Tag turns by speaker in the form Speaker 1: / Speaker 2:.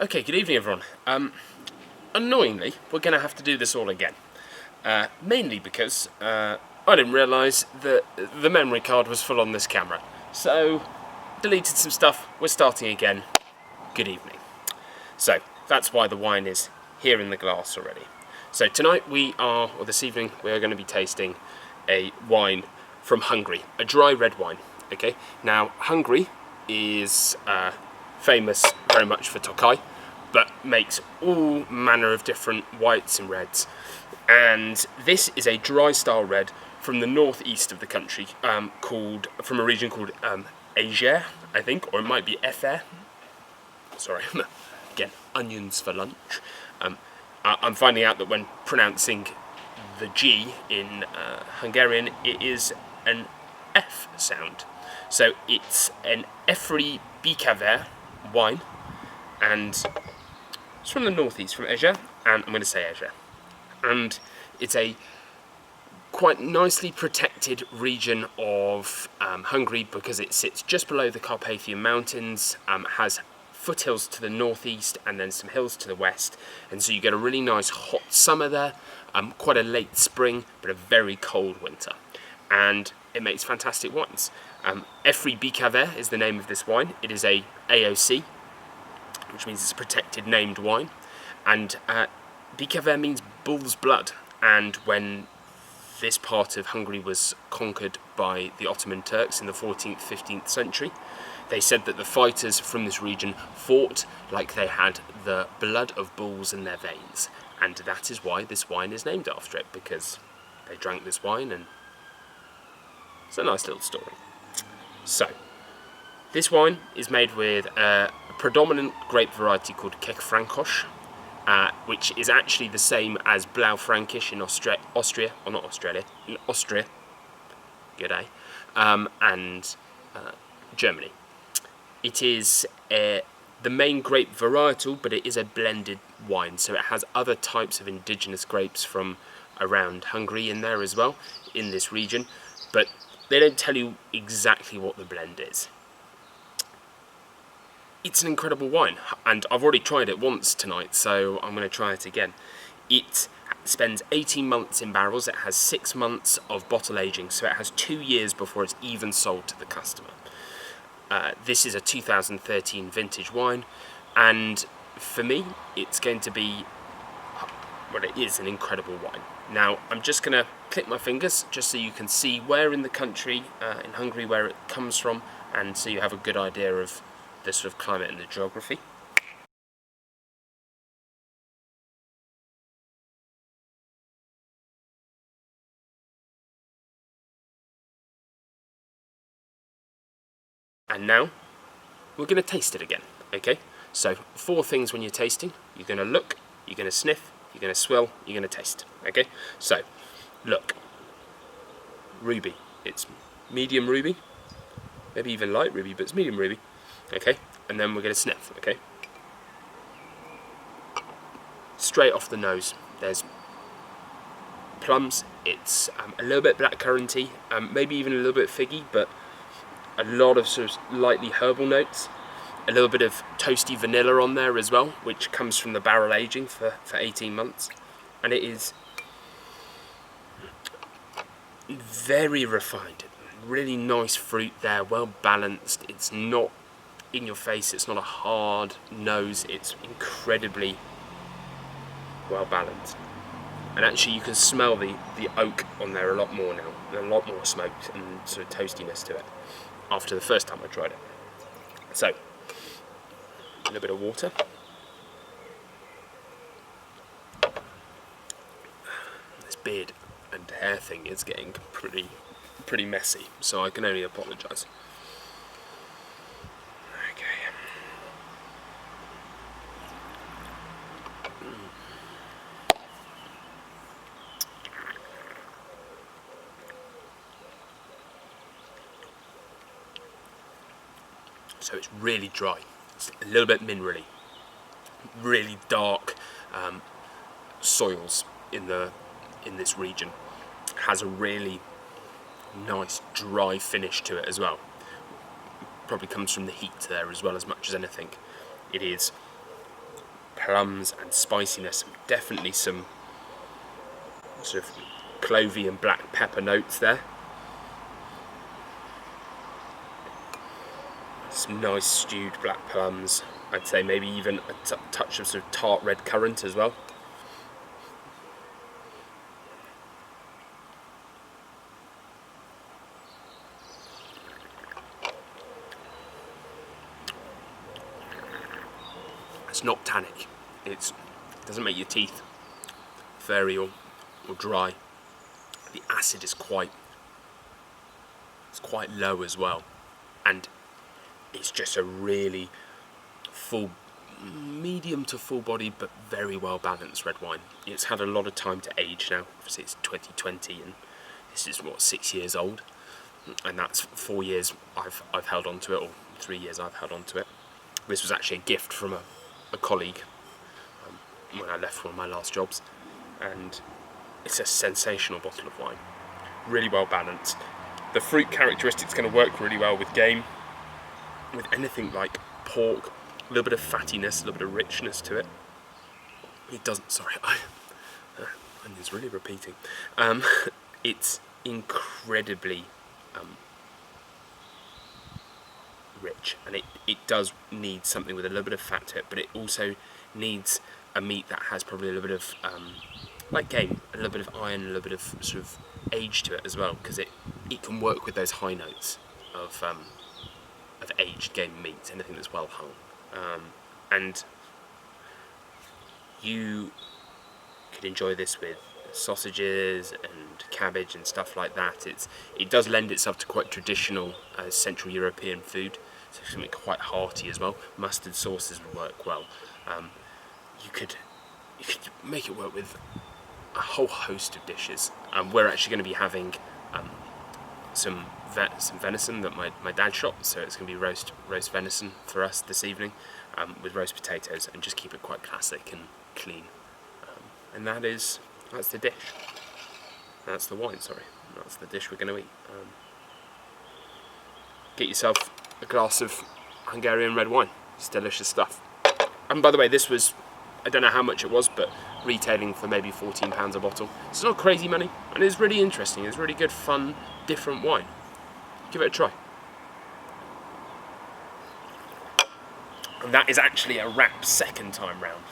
Speaker 1: Okay, good evening everyone. Annoyingly, we're going to have to do this all again. Mainly because I didn't realise that the memory card was full on this camera. So, deleted some stuff, we're starting again. Good evening. So, that's why the wine is here in the glass already. So tonight or this evening, we are going to be tasting a wine from Hungary. A dry red wine, okay? Now, Hungary is famous very much for Tokaj, but makes all manner of different whites and reds. And this is a dry style red from the northeast of the country, from a region called Egri, I think, or it might be Efer. Sorry, again, onions for lunch. I'm finding out that when pronouncing the G in Hungarian, it is an F sound. So it's an Egri Bikaver wine, and it's from the northeast, from Egri, and I'm going to say Egri. And it's a quite nicely protected region of Hungary because it sits just below the Carpathian Mountains, has foothills to the northeast and then some hills to the west, and so you get a really nice hot summer there, quite a late spring but a very cold winter, and it makes fantastic wines. Egri Bikaver is the name of this wine. It is a AOC, which means it's a protected named wine, and Bikaver means bull's blood, and when this part of Hungary was conquered by the Ottoman Turks in the 14th, 15th century, they said that the fighters from this region fought like they had the blood of bulls in their veins, and that is why this wine is named after it, because they drank this wine, and it's a nice little story. So, this wine is made with a predominant grape variety called Frankos, which is actually the same as Blaufränkisch in Austria, or not Australia, in Austria, g'day, and Germany. It is the main grape varietal, but it is a blended wine, so it has other types of indigenous grapes from around Hungary in there as well, in this region, but they don't tell you exactly what the blend is. It's an incredible wine, and I've already tried it once tonight, so I'm going to try it again. It spends 18 months in barrels, it has 6 months of bottle aging, so it has 2 years before it's even sold to the customer. This is a 2013 vintage wine, and for me, it's going to be, well, it is an incredible wine. Now, I'm just going to click my fingers, just so you can see where in the country, in Hungary, where it comes from, and so you have a good idea of the sort of climate and the geography. And now, we're going to taste it again, okay? So, 4 things when you're tasting. You're going to look, you're going to sniff, you're going to swill, you're going to taste, okay? So, look. Ruby. It's medium ruby, maybe even light ruby, but it's medium ruby, okay? And then we're going to sniff, okay? Straight off the nose, there's plums. It's a little bit blackcurranty, maybe even a little bit figgy, but a lot of sort of lightly herbal notes. A little bit of toasty vanilla on there as well, which comes from the barrel aging for 18 months. And it is very refined, really nice fruit there, well balanced. It's not in your face, it's not a hard nose, it's incredibly well balanced. And actually you can smell the oak on there a lot more now, a lot more smoke and sort of toastiness to it after the first time I tried it. So, a little bit of water. This beard and hair thing is getting pretty messy, so I can only apologise. Okay. So it's really dry. It's a little bit minerally. Really dark soils in this region. Has a really nice dry finish to it as well. Probably comes from the heat there as well, as much as anything. It is plums and spiciness, definitely some sort of clovey and black pepper notes there. Some nice stewed black plums. I'd say maybe even a touch of sort of tart red currant as well. It's not tannic. It doesn't make your teeth furry or dry. The acid is quite low as well, and it's just a really full, medium to full body, but very well balanced red wine. It's had a lot of time to age now. Obviously it's 2020 and this is what, 6 years old, and that's 4 years I've held on to it, or 3 years I've held on to it. This was actually a gift from a colleague when I left one of my last jobs, and it's a sensational bottle of wine. Really well balanced. The fruit characteristics going to work really well with game, with anything like pork, a little bit of fattiness, a little bit of richness to it. It doesn't, sorry, it's really repeating. It's incredibly rich, and it does need something with a little bit of fat to it, but it also needs a meat that has probably a little bit of, like game, a little bit of iron, a little bit of sort of age to it as well, because it can work with those high notes of aged game meat, anything that's well hung. And you could enjoy this with sausages and cabbage and stuff like that. It does lend itself to quite traditional Central European food, so something quite hearty as well. Mustard sauces would work well. You could make it work with a whole host of dishes. We're actually going to be having some venison that my dad shot, so it's going to be roast venison for us this evening, with roast potatoes, and just keep it quite classic and clean. And that's the dish. That's the wine, sorry. That's the dish we're going to eat. Get yourself a glass of Hungarian red wine. It's delicious stuff. And by the way, this was, I don't know how much it was, but retailing for maybe £14 a bottle. It's not crazy money, and it's really interesting. It's really good, fun, different wine. Give it a try. And that is actually a wrap second time round.